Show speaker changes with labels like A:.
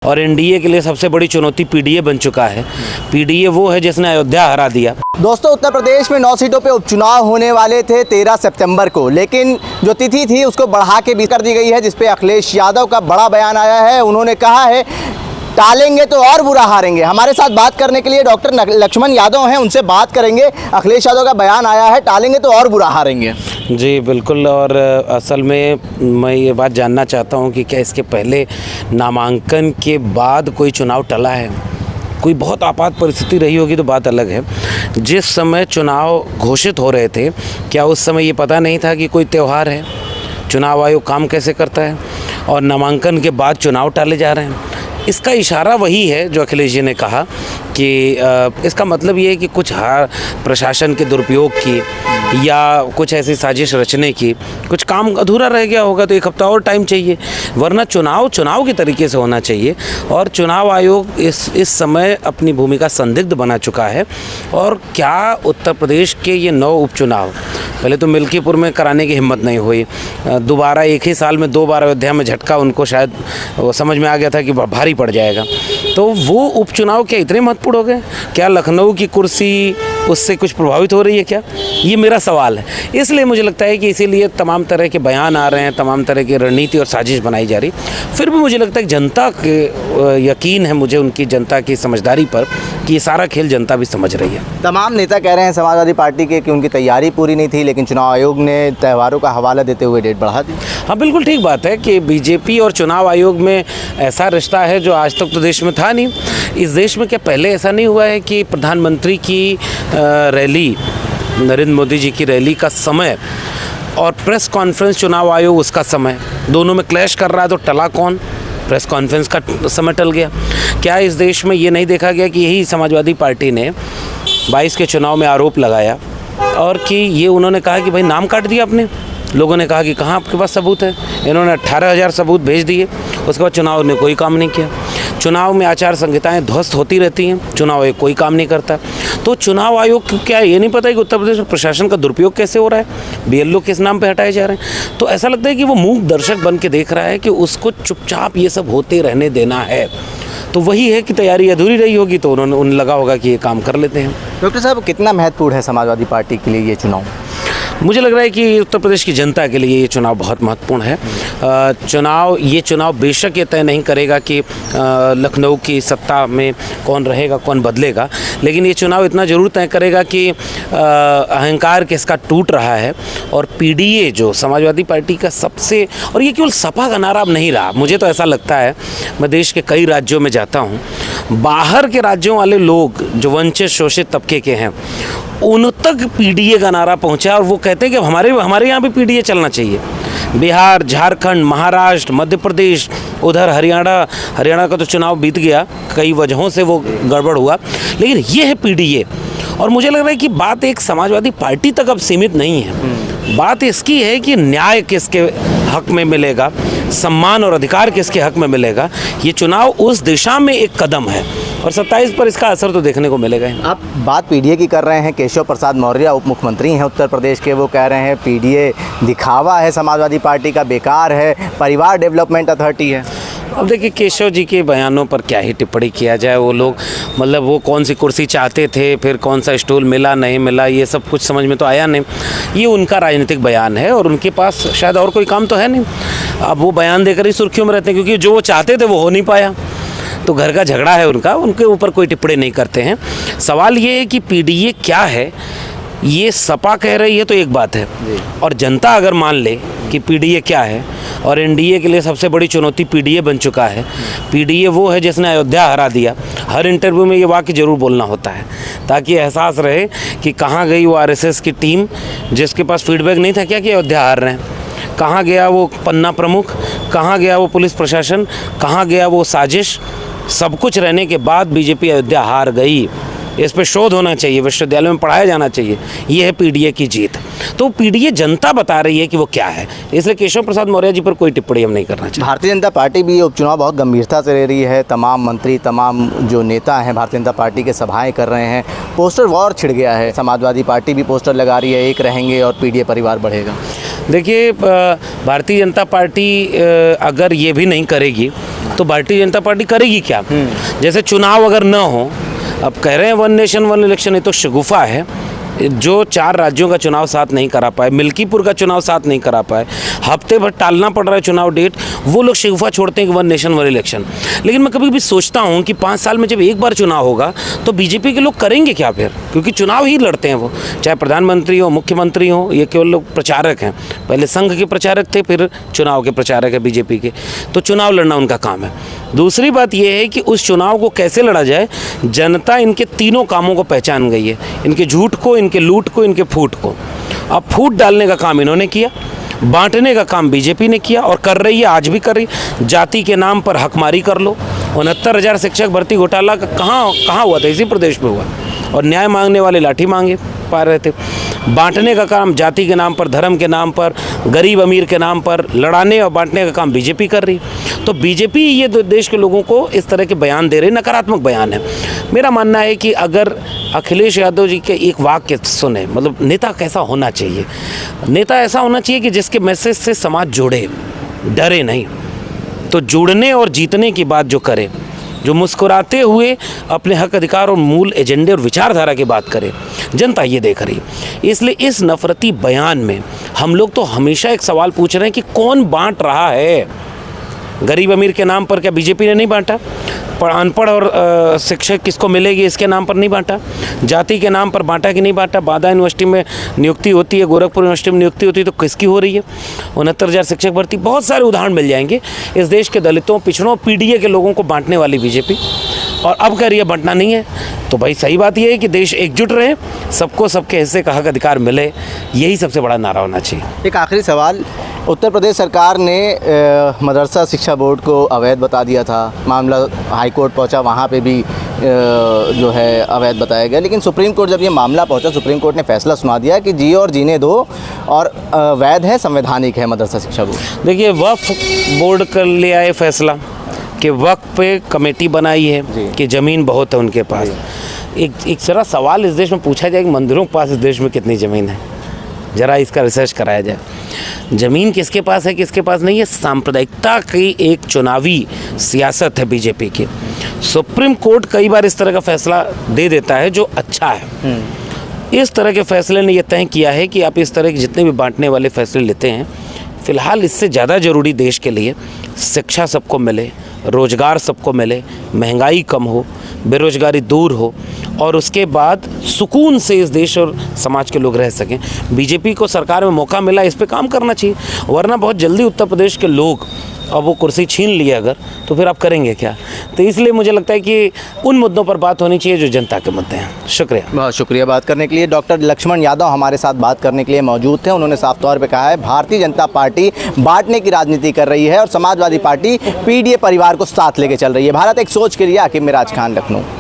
A: और एनडीए के लिए सबसे बड़ी चुनौती पीडीए बन चुका है। पीडीए वो है जिसने अयोध्या हरा दिया।
B: दोस्तों, उत्तर प्रदेश में 9 सीटों पे उपचुनाव होने वाले थे 13 सितंबर को, लेकिन जो तिथि थी उसको बढ़ा के 20 कर दी गई है, जिस पे अखिलेश यादव का बड़ा बयान आया है। उन्होंने कहा है टालेंगे तो और बुरा हारेंगे। हमारे साथ बात करने के लिए डॉक्टर लक्ष्मण यादव हैं, उनसे बात करेंगे। अखिलेश यादव का बयान आया है टालेंगे तो और बुरा हारेंगे।
A: जी बिल्कुल। और असल में मैं ये बात जानना चाहता हूँ कि क्या इसके पहले नामांकन के बाद कोई चुनाव टला है? कोई बहुत आपात परिस्थिति रही होगी तो बात अलग है। जिस समय चुनाव घोषित हो रहे थे, क्या उस समय ये पता नहीं था कि कोई त्यौहार है? चुनाव आयोग काम कैसे करता है? और नामांकन के बाद चुनाव टाले जा रहे हैं। इसका इशारा वही है जो अखिलेश जी ने कहा कि इसका मतलब ये है कि कुछ प्रशासन के दुरुपयोग की या कुछ ऐसी साजिश रचने की, कुछ काम अधूरा रह गया होगा तो एक हफ्ता और टाइम चाहिए, वरना चुनाव के तरीके से होना चाहिए। और चुनाव आयोग इस समय अपनी भूमिका संदिग्ध बना चुका है। और क्या उत्तर प्रदेश के ये 9 उपचुनाव, पहले तो मिल्कीपुर में कराने की हिम्मत नहीं हुई, दोबारा एक ही साल में 2 बार अयोध्या में झटका, उनको शायद वो समझ में आ गया था कि भारी पड़ जाएगा, तो वो उपचुनाव क्या इतने महत्वपूर्ण हो गए? क्या लखनऊ की कुर्सी उससे कुछ प्रभावित हो रही है क्या? ये मेरा सवाल है। इसलिए मुझे लगता है कि इसीलिए तमाम तरह के बयान आ रहे हैं, तमाम तरह की रणनीति और साजिश बनाई जा रही। फिर भी मुझे लगता है कि जनता के यकीन है मुझे उनकी जनता की समझदारी पर कि ये सारा खेल जनता भी समझ रही है।
B: तमाम नेता कह रहे हैं समाजवादी पार्टी के कि उनकी तैयारी पूरी नहीं थी, लेकिन चुनाव आयोग ने त्योहारों का हवाला देते हुए डेट बढ़ा दी।
A: हाँ बिल्कुल ठीक बात है कि बीजेपी और चुनाव आयोग में ऐसा रिश्ता है जो आज तक तो देश में था नहीं। इस देश में क्या पहले ऐसा नहीं हुआ है कि प्रधानमंत्री की रैली, नरेंद्र मोदी जी की रैली का समय और प्रेस कॉन्फ्रेंस चुनाव आयोग उसका समय, दोनों में क्लैश कर रहा है, तो टला कौन? प्रेस कॉन्फ्रेंस का समय टल गया। क्या इस देश में ये नहीं देखा गया कि यही समाजवादी पार्टी ने 22 के चुनाव में आरोप लगाया और कि ये उन्होंने कहा कि भाई नाम काट दिया आपने? लोगों ने कहा कि कहाँ आपके पास सबूत है? इन्होंने 18,000 सबूत भेज दिए। उसके बाद चुनाव ने कोई काम नहीं किया। चुनाव में आचार संहिताएं ध्वस्त होती रहती हैं, चुनाव आयोग कोई काम नहीं करता। तो चुनाव आयोग को क्या ये नहीं पता है कि उत्तर प्रदेश में प्रशासन का दुरुपयोग कैसे हो रहा है? बीएलओ किस नाम पे हटाए जा रहे हैं? तो ऐसा लगता है कि वो मूक दर्शक बन के देख रहा है कि उसको चुपचाप ये सब होते रहने देना है। तो वही है कि तैयारी अधूरी रही होगी तो उन्हें लगा होगा कि ये काम कर लेते हैं।
B: डॉक्टर साहब, कितना महत्वपूर्ण है समाजवादी पार्टी के लिए ये चुनाव?
A: मुझे लग रहा है कि उत्तर प्रदेश की जनता के लिए ये चुनाव बहुत महत्वपूर्ण है। ये चुनाव बेशक ये तय नहीं करेगा कि लखनऊ की सत्ता में कौन रहेगा, कौन बदलेगा, लेकिन ये चुनाव इतना ज़रूर तय करेगा कि अहंकार किसका टूट रहा है। और पीडीए जो समाजवादी पार्टी का सबसे, और ये केवल सपा का नारा अब नहीं रहा। मुझे तो ऐसा लगता है, मैं देश के कई राज्यों में जाता हूँ, बाहर के राज्यों वाले लोग जो वंचित शोषित तबके के हैं उन तक पीडीए का नारा पहुंचा और वो कहते हैं कि हमारे यहाँ भी पीडीए चलना चाहिए। बिहार, झारखंड, महाराष्ट्र, मध्य प्रदेश, उधर हरियाणा का तो चुनाव बीत गया, कई वजहों से वो गड़बड़ हुआ, लेकिन ये है पीडीए। और मुझे लग रहा है कि बात एक समाजवादी पार्टी तक अब सीमित नहीं है। बात इसकी है कि न्याय किसके हक में मिलेगा, सम्मान और अधिकार किसके हक में मिलेगा। ये चुनाव उस दिशा में एक कदम है और 27 पर इसका असर तो देखने को मिलेगा ही।
B: आप बात पीडीए की कर रहे हैं। केशव प्रसाद मौर्य उप मुख्यमंत्री हैं उत्तर प्रदेश के, वो कह रहे हैं पीडीए दिखावा है समाजवादी पार्टी का, बेकार है, परिवार डेवलपमेंट अथॉरिटी है।
A: अब देखिए, केशव जी के बयानों पर क्या ही टिप्पणी किया जाए। वो लोग मतलब वो कौन सी कुर्सी चाहते थे, फिर कौन सा स्टूल मिला नहीं मिला, ये सब कुछ समझ में तो आया नहीं। ये उनका राजनीतिक बयान है और उनके पास शायद और कोई काम तो है नहीं। अब वो बयान देकर ही सुर्खियों में रहते हैं, क्योंकि जो वो चाहते थे वो हो नहीं पाया। तो घर का झगड़ा है उनका, उनके ऊपर कोई टिप्पणी नहीं करते हैं। सवाल ये है कि पीडीए क्या है, ये सपा कह रही है तो एक बात है, और जनता अगर मान ले कि पीडीए क्या है, और एनडीए के लिए सबसे बड़ी चुनौती पीडीए बन चुका है। पीडीए वो है जिसने अयोध्या हरा दिया। हर इंटरव्यू में ये वाक्य जरूर बोलना होता है ताकि एहसास रहे कि कहाँ गई वो आरएसएस की टीम जिसके पास फीडबैक नहीं था क्या कि अयोध्या हार रहे हैं। कहाँ गया वो पन्ना प्रमुख, कहाँ गया वो पुलिस प्रशासन, कहाँ गया वो साजिश। सब कुछ रहने के बाद बीजेपी अयोध्या हार गई। इस पर शोध होना चाहिए, विश्वविद्यालय में पढ़ाया जाना चाहिए। ये है पीडीए की जीत। तो पीडीए जनता बता रही है कि वो क्या है, इसलिए केशव प्रसाद मौर्य जी पर कोई टिप्पणी हम नहीं करना चाहिए।
B: भारतीय जनता पार्टी भी ये उपचुनाव बहुत गंभीरता से ले रही है। तमाम मंत्री, तमाम जो नेता हैं भारतीय जनता पार्टी के सभाएं कर रहे हैं। पोस्टर वॉर छिड़ गया है। समाजवादी पार्टी भी पोस्टर लगा रही है, एक रहेंगे और पीडीए परिवार बढ़ेगा।
A: देखिए, भारतीय जनता पार्टी अगर ये भी नहीं करेगी तो भारतीय जनता पार्टी करेगी क्या? जैसे चुनाव अगर न हो, अब कह रहे हैं वन नेशन वन इलेक्शन, ये तो शगुफा है। जो 4 राज्यों का चुनाव साथ नहीं करा पाए, मिल्कीपुर का चुनाव साथ नहीं करा पाए, हफ्ते भर टालना पड़ रहा है चुनाव डेट, वो लोग शगुफा छोड़ते हैं कि वन नेशन वन इलेक्शन। लेकिन मैं कभी कभी सोचता हूँ कि 5 साल में जब एक बार चुनाव होगा तो बीजेपी के लोग करेंगे क्या फिर? क्योंकि चुनाव ही लड़ते हैं वो, चाहे प्रधानमंत्री हो, मुख्यमंत्री हो, ये केवल लोग प्रचारक हैं। पहले संघ के प्रचारक थे, फिर चुनाव के प्रचारक है बीजेपी के, तो चुनाव लड़ना उनका काम है। दूसरी बात यह है कि उस चुनाव को कैसे लड़ा जाए। जनता इनके तीनों कामों को पहचान गई है, इनके झूठ को, इनके लूट को, इनके फूट को। अब फूट डालने का काम इन्होंने किया, बांटने का काम बीजेपी ने किया और कर रही है, आज भी कर रही। जाति के नाम पर हकमारी कर लो। 69,000 शिक्षक भर्ती घोटाला का कहाँ हुआ था? इसी प्रदेश में हुआ। और न्याय मांगने वाले लाठी मांगे पा रहे थे। बांटने का काम जाति के नाम पर, धर्म के नाम पर, गरीब अमीर के नाम पर लड़ाने और बांटने का काम बीजेपी कर रही। तो बीजेपी ये देश के लोगों को इस तरह के बयान दे रही, नकारात्मक बयान है। मेरा मानना है कि अगर अखिलेश यादव जी के एक वाक्य सुने, मतलब नेता कैसा होना चाहिए? नेता ऐसा होना चाहिए कि जिसके मैसेज से समाज जुड़े, डरे नहीं। तो जुड़ने और जीतने की बात जो करे, जो मुस्कुराते हुए अपने हक अधिकार और मूल एजेंडे और विचारधारा की बात करे, जनता ये देख रही। इसलिए इस नफरती बयान में हम लोग तो हमेशा एक सवाल पूछ रहे हैं कि कौन बांट रहा है? गरीब अमीर के नाम पर क्या बीजेपी ने नहीं बांटा? अनपढ़ और शिक्षक किसको मिलेगी इसके नाम पर नहीं बांटा? जाति के नाम पर बांटा कि नहीं बांटा? बांदा यूनिवर्सिटी में नियुक्ति होती है, गोरखपुर यूनिवर्सिटी में नियुक्ति होती है, तो किसकी हो रही है? 69,000 शिक्षक भर्ती, बहुत सारे उदाहरण मिल जाएंगे। इस देश के दलितों, पिछड़ों, पीडीए के लोगों को बांटने वाली बीजेपी, और अब कह रही है बांटना नहीं है। तो भाई सही बात यह है कि देश एकजुट रहे, सबको सबके हिस्से का हक अधिकार मिले, यही सबसे बड़ा नारा होना चाहिए।
B: एक आखिरी सवाल, उत्तर प्रदेश सरकार ने मदरसा शिक्षा बोर्ड को अवैध बता दिया था, मामला हाई कोर्ट पहुंचा, वहां पे भी जो है अवैध बताया गया। लेकिन सुप्रीम कोर्ट जब ये मामला पहुंचा, सुप्रीम कोर्ट ने फैसला सुना दिया कि जियो और जीने दो, और वैध है, संवैधानिक है मदरसा शिक्षा बोर्ड।
A: देखिए, वक्फ बोर्ड कर ले आए फैसला कि वक्फ पे कमेटी बनाई है कि ज़मीन बहुत है उनके पास। एक जरा सवाल इस देश में पूछा जाए कि मंदिरों के पास इस देश में कितनी ज़मीन है, ज़रा इसका रिसर्च कराया जाए। ज़मीन किसके पास है, किसके पास नहीं है, सांप्रदायिकता की एक चुनावी सियासत है बीजेपी की। सुप्रीम कोर्ट कई बार इस तरह का फैसला दे देता है जो अच्छा है। इस तरह के फैसले ने यह तय किया है कि आप इस तरह के जितने भी बांटने वाले फैसले लेते हैं, फ़िलहाल इससे ज़्यादा ज़रूरी देश के लिए शिक्षा सबको मिले, रोज़गार सबको मिले, महंगाई कम हो, बेरोज़गारी दूर हो, और उसके बाद सुकून से इस देश और समाज के लोग रह सकें। बीजेपी को सरकार में मौका मिला, इस पे काम करना चाहिए, वरना बहुत जल्दी उत्तर प्रदेश के लोग अब वो कुर्सी छीन लिए अगर, तो फिर आप करेंगे क्या? तो इसलिए मुझे लगता है कि उन मुद्दों पर बात होनी चाहिए जो जनता के मुद्दे हैं। शुक्रिया,
B: बहुत शुक्रिया बात करने के लिए। डॉक्टर लक्ष्मण यादव हमारे साथ बात करने के लिए मौजूद थे। उन्होंने साफ तौर पे कहा है भारतीय जनता पार्टी बांटने की राजनीति कर रही है और समाजवादी पार्टी पीडीए परिवार को साथ लेके चल रही है। भारत एक सोच के लिए, आकिब मिराज खान, लखनऊ।